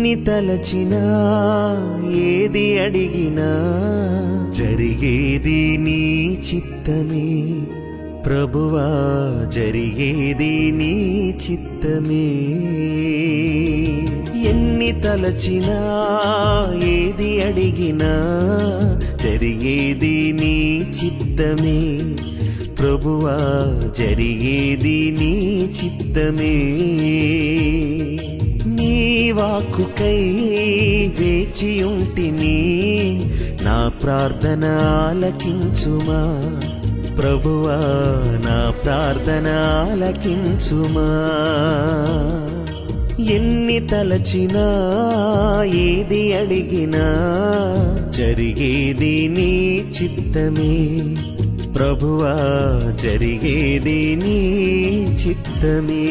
ఎన్ని తలచినా ఏది అడిగినా జరిగేది నీ చిత్తమే ప్రభువా, జరిగేది నీ చిత్తమే. ఎన్ని తలచినా ఏది అడిగినా జరిగేది నీ చిత్తమే ప్రభువా, జరిగేది నీ చిత్తమే. నీ వాక్కుకై వేచియుంటిని, నా ప్రార్థన ఆలకించుమా ప్రభువా, నా ప్రార్థన ఆలకించుమా. ఎన్ని తలచినా ఏది అడిగినా జరిగేది నీ చిత్తమే ప్రభువా, జరిగేది నీ చిత్తమే.